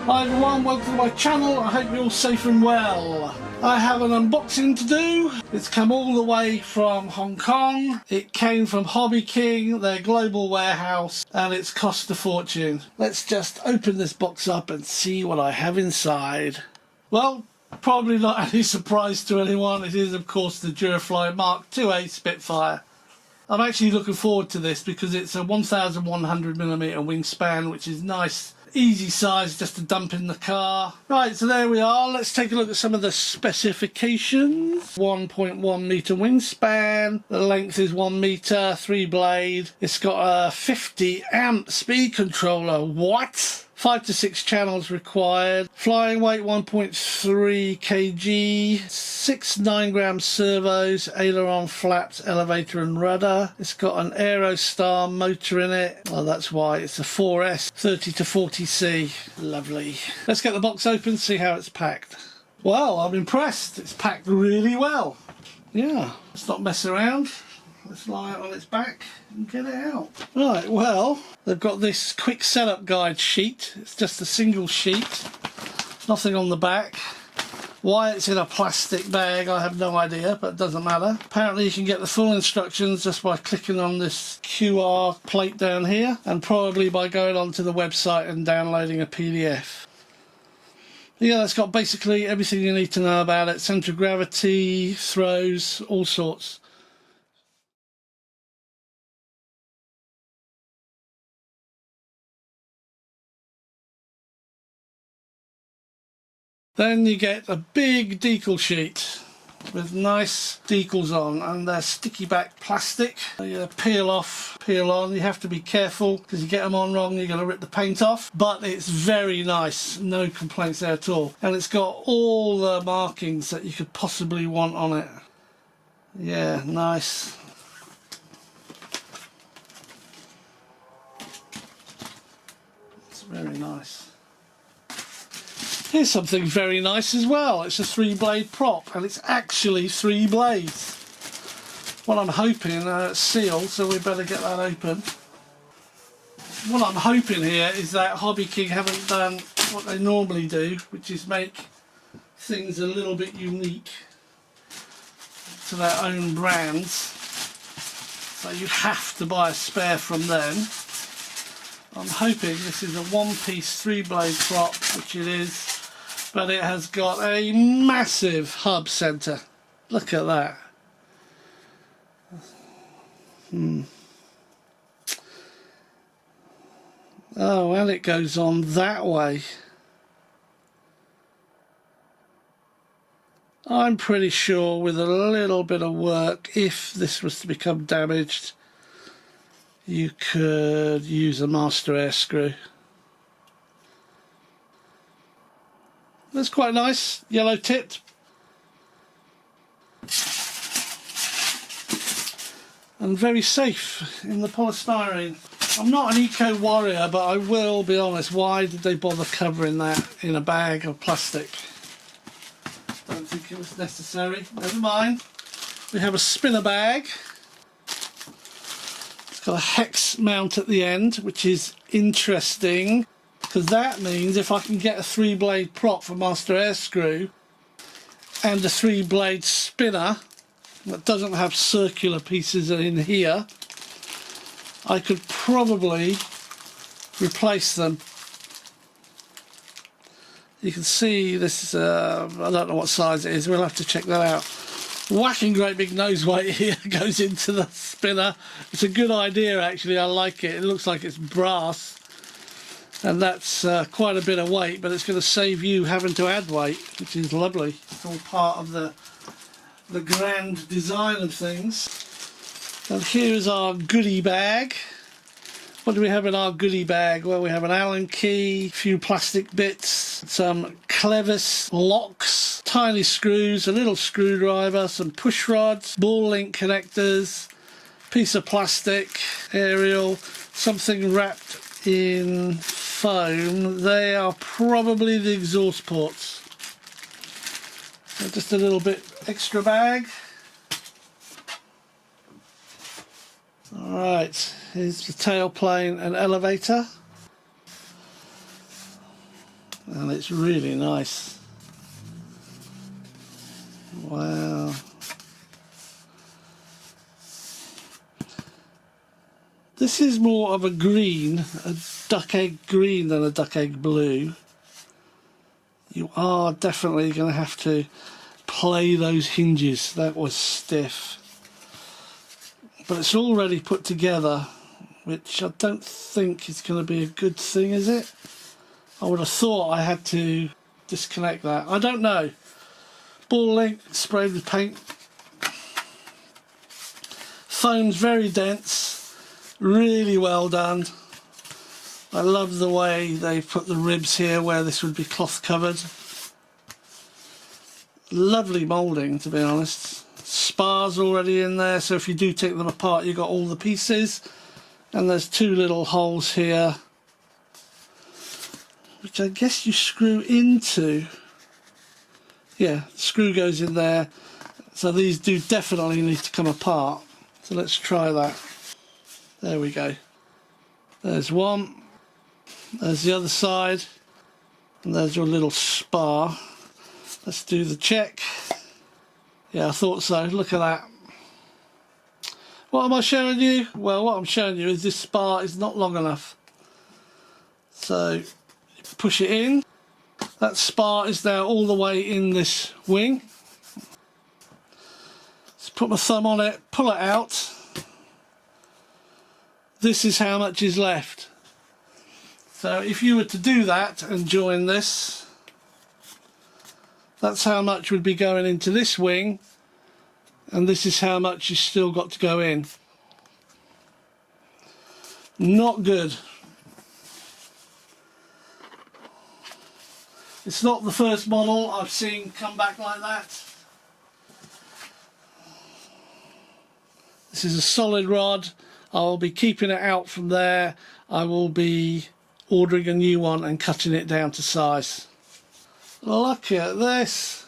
Hi everyone, welcome to my channel. I hope you're all safe and well. I have an unboxing to do. It's come all the way from Hong Kong. It came from HobbyKing, their global warehouse, and it's cost a fortune. Let's just open this box up and see what I have inside. Well, probably not any surprise to anyone. It is of course the Durafly MK-2A Spitfire. I'm actually looking forward to this because it's a 1100mm wingspan, which is nice, easy size just to dump in the car. Right, so there we are. Let's take a look at some of the specifications. 1.1 meter wingspan, the length is 1 meter, 3 blade. It's got a 50 amp speed controller. What? 5 to 6 channels required. Flying weight 1.3 kg. 6 9-gram servos, aileron, flaps, elevator and rudder. It's got an Aerostar motor in it. Oh, that's why. It's a 4S 30 to 40C. Lovely. Let's get the box open, see how it's packed. Well, I'm impressed. It's packed really well. Yeah, let's not mess around. Let's lie it on its back and get it out. Right, well, they've got this quick setup guide sheet. It's just a single sheet, nothing on the back. Why it's in a plastic bag, I have no idea, but it doesn't matter. Apparently you can get the full instructions just by clicking on this QR plate down here, and probably by going onto the website and downloading a PDF. Yeah, it's got basically everything you need to know about it. Centre of gravity, throws, all sorts. Then you get a big decal sheet with nice decals on, and they're sticky back plastic. You peel off, peel on. You have to be careful because you get them on wrong, you're going to rip the paint off. But it's very nice, no complaints there at all. And it's got all the markings that you could possibly want on it. Yeah, nice. It's very nice. Here's something very nice as well. It's a 3-blade prop, and it's actually 3 blades. Well, I'm hoping it's sealed, so we better get that open. What I'm hoping here is that HobbyKing haven't done what they normally do, which is make things a little bit unique to their own brands. So you have to buy a spare from them. I'm hoping this is a one-piece 3-blade prop, which it is. But it has got a massive hub centre. Look at that. Oh, and it goes on that way. I'm pretty sure with a little bit of work, if this was to become damaged, you could use a master air screw. That's quite nice, yellow tipped. And very safe in the polystyrene. I'm not an eco warrior, but I will be honest, why did they bother covering that in a bag of plastic? Don't think it was necessary. Never mind. We have a spinner bag. It's got a hex mount at the end, which is interesting, because that means if I can get a 3-blade prop for master air screw and a 3-blade spinner that doesn't have circular pieces in here, I could probably replace them. You can see this is I don't know what size it is, we'll have to check that out. Whacking great big nose weight here goes into the spinner. It's a good idea actually, I like it. It looks like it's brass. And that's quite a bit of weight, but it's going to save you having to add weight, which is lovely. It's all part of the grand design of things. And here's our goodie bag. What do we have in our goodie bag? Well, we have an Allen key, a few plastic bits, some clevis locks, tiny screws, a little screwdriver, some push rods, ball link connectors, piece of plastic, aerial, something wrapped in foam. They are probably the exhaust ports. So just a little bit extra bag. Alright, here's the tailplane and elevator. and it's really nice. Wow. This is more of a green, a duck egg green than a duck egg blue. You are definitely going to have to play those hinges. That was stiff. But it's already put together, which I don't think is going to be a good thing, is it? I would have thought I had to disconnect that. I don't know. Ball link sprayed with paint. Foam's very dense, really well done. I love the way they put the ribs here where this would be cloth covered. Lovely moulding, to be honest. Spars already in there, so if you do take them apart you've got all the pieces. And there's two little holes here, which I guess you screw into. Yeah, the screw goes in there, so these do definitely need to come apart. So let's try that. There we go. There's one, there's the other side, and there's your little spar. Let's do the check. Yeah, I thought so. Look at that. What am I showing you? Well, what I'm showing you is this spar is not long enough. So push it in. That spar is now all the way in this wing. Let's put my thumb on it, pull it out. This is how much is left. So if you were to do that and join this, that's how much would be going into this wing, and this is how much you've still got to go in. Not good. It's not the first model I've seen come back like that. This is a solid rod. I'll be keeping it out from there. I will be ordering a new one and cutting it down to size. Look at this.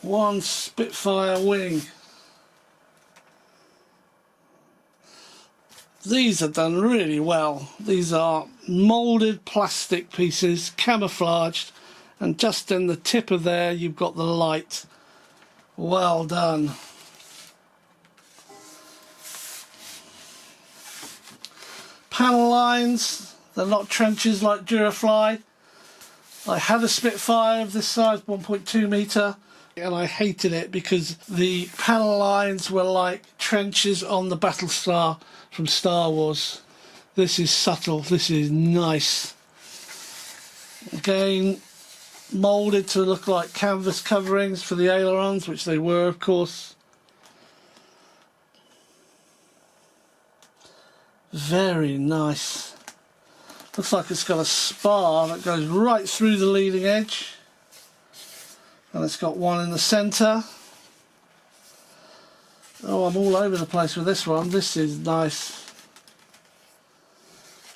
One Spitfire wing. These are done really well. These are moulded plastic pieces, camouflaged, and just in the tip of there you've got the light. Well done. Panel lines, they're not trenches like Durafly. I had a Spitfire of this size, 1.2 metre, and I hated it because the panel lines were like trenches on the Battlestar from Star Wars. This is subtle, this is nice. Again, moulded to look like canvas coverings for the ailerons, which they were, of course. Very nice. Looks like it's got a spar that goes right through the leading edge, and it's got one in the centre. Oh, I'm all over the place with this one. This is nice.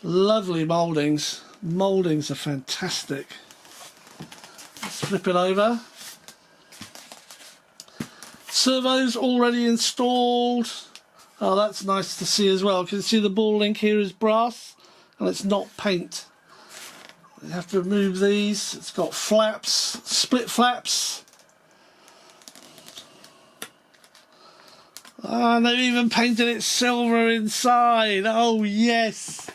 Lovely mouldings. Mouldings are fantastic. Let's flip it over. Servos already installed. Oh, that's nice to see as well. You can see the ball link here is brass and it's not paint. You have to remove these. It's got flaps, split flaps. And they've even painted it silver inside. Oh yes,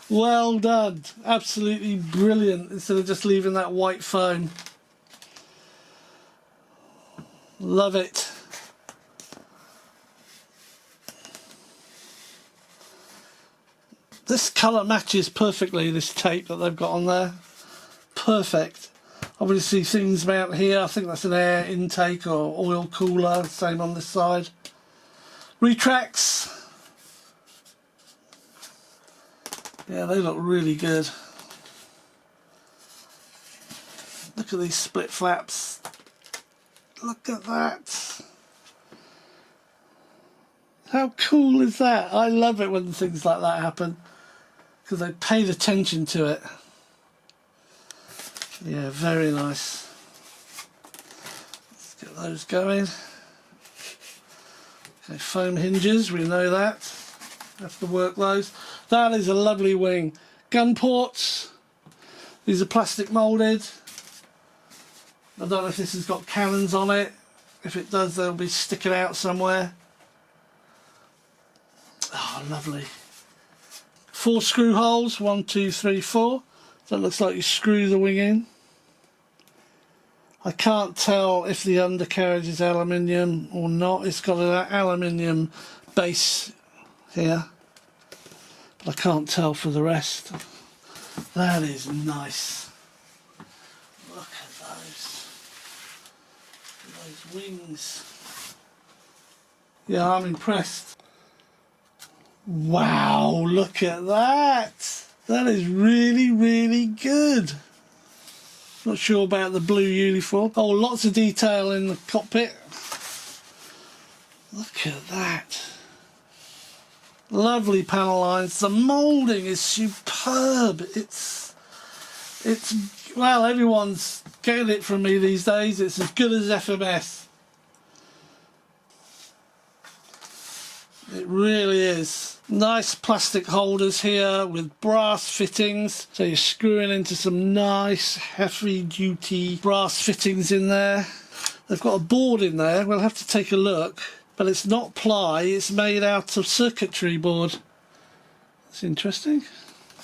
well done, absolutely brilliant, instead of just leaving that white foam. Love it. This colour matches perfectly, this tape that they've got on there. Perfect. Obviously things mount here, I think that's an air intake or oil cooler, same on this side. Retracts. Yeah, they look really good. Look at these split flaps. Look at that. How cool is that? I love it when things like that happen, because they paid attention to it. Yeah, very nice. Let's get those going. Okay, foam hinges, we know that. Have to work those. That is a lovely wing. Gun ports. These are plastic moulded. I don't know if this has got cannons on it. If it does, they'll be sticking out somewhere. Oh, lovely. 4 screw holes, 1, 2, 3, 4. That looks like you screw the wing in. I can't tell if the undercarriage is aluminium or not. It's got an aluminium base here, but I can't tell for the rest. That is nice. Look at those wings. Yeah, I'm impressed. Wow, look at that. That is really, really good. Not sure about the blue uniform. Oh, lots of detail in the cockpit. Look at that. Lovely panel lines. The moulding is superb. It's well, everyone's getting it from me these days. It's as good as FMS. It really is. Nice plastic holders here with brass fittings. So you're screwing into some nice heavy duty brass fittings in there. They've got a board in there. We'll have to take a look. But it's not ply. It's made out of circuitry board. That's interesting.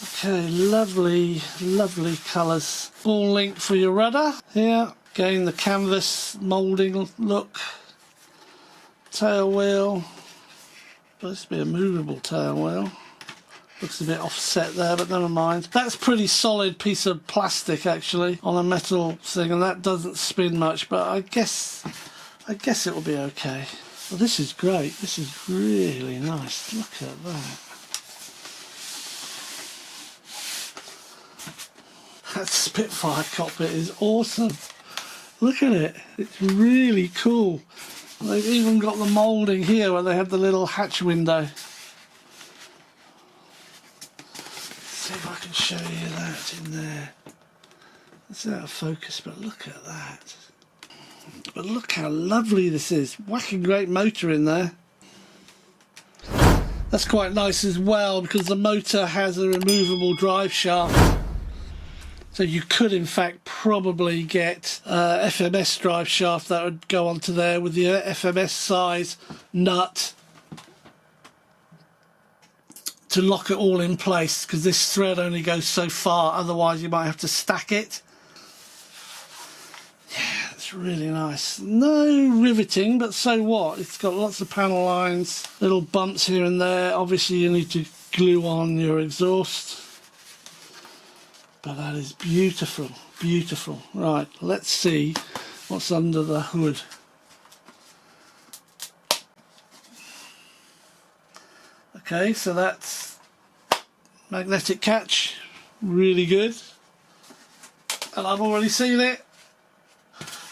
Okay, lovely, lovely colours. Ball link for your rudder here. Again, the canvas moulding look. Tail wheel. Supposed to be a movable tail wheel. Looks a bit offset there, but never mind. That's a pretty solid piece of plastic actually on a metal thing, and that doesn't spin much, but I guess it will be okay. Well, this is great. This is really nice. Look at that. That Spitfire cockpit is awesome. Look at it. It's really cool. They've even got the moulding here where they have the little hatch window. Let's see if I can show you that in there. It's out of focus, but look at that. But look how lovely this is. Whacking great motor in there. That's quite nice as well because the motor has a removable drive shaft. So you could in fact probably get FMS drive shaft that would go onto there with the FMS size nut to lock it all in place, because this thread only goes so far, otherwise you might have to stack it. Yeah, it's really nice. No riveting, but so what? It's got lots of panel lines, little bumps here and there. Obviously you need to glue on your exhaust. But that is beautiful, beautiful. Right, let's see what's under the hood. Okay, so that's magnetic catch, really good. And I've already seen it.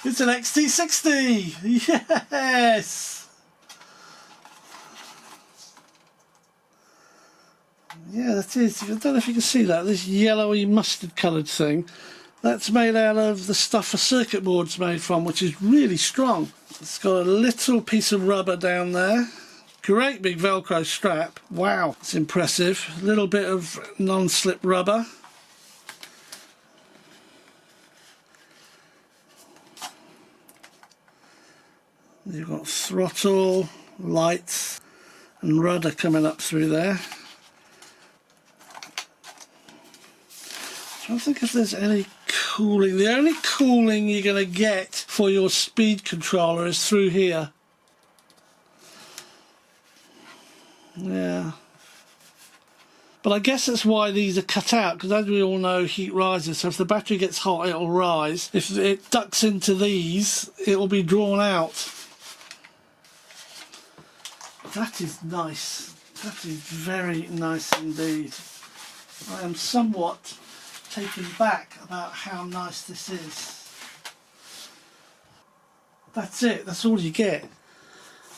It's an XT60, yes! Yeah, that is. I don't know if you can see that. This yellowy mustard coloured thing. That's made out of the stuff a circuit board's made from, which is really strong. It's got a little piece of rubber down there. Great big Velcro strap. Wow, it's impressive. A little bit of non-slip rubber. You've got throttle, lights and rudder coming up through there. I don't think if there's any cooling. The only cooling you're going to get for your speed controller is through here. Yeah. But I guess that's why these are cut out, because as we all know, heat rises. So if the battery gets hot, it'll rise. If it ducts into these, it will be drawn out. That is nice. That is very nice indeed. I am somewhat taken back about how nice this is. That's it, that's all you get.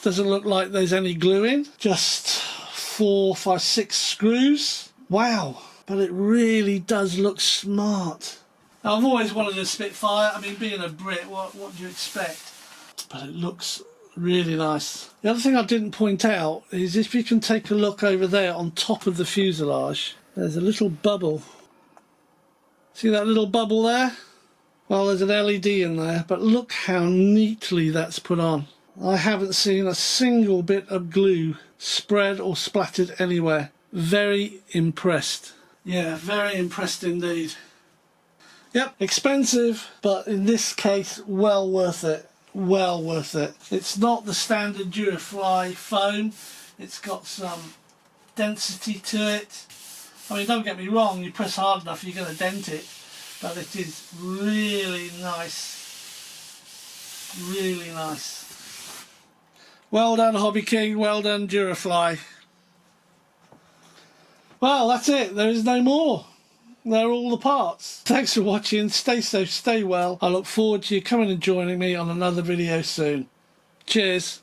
Doesn't look like there's any glue in, just 4, 5, 6 screws. Wow, but it really does look smart. Now, I've always wanted a Spitfire. I mean, being a Brit, what do you expect? But it looks Really nice. The other thing I didn't point out is if you can take a look over there on top of the fuselage, there's a little bubble. See that little bubble there? Well, there's an LED in there, but look how neatly that's put on. I haven't seen a single bit of glue spread or splattered anywhere. Very impressed. Yeah, very impressed indeed. Yep, expensive, but in this case, well worth it. Well worth it. It's not the standard Durafly foam. It's got some density to it. I mean, don't get me wrong, you press hard enough, you're going to dent it. But it is really nice. Really nice. Well done, Hobby King. Well done, Durafly. Well, that's it. There is no more. They're all the parts. Thanks for watching. Stay safe, stay well. I look forward to you coming and joining me on another video soon. Cheers.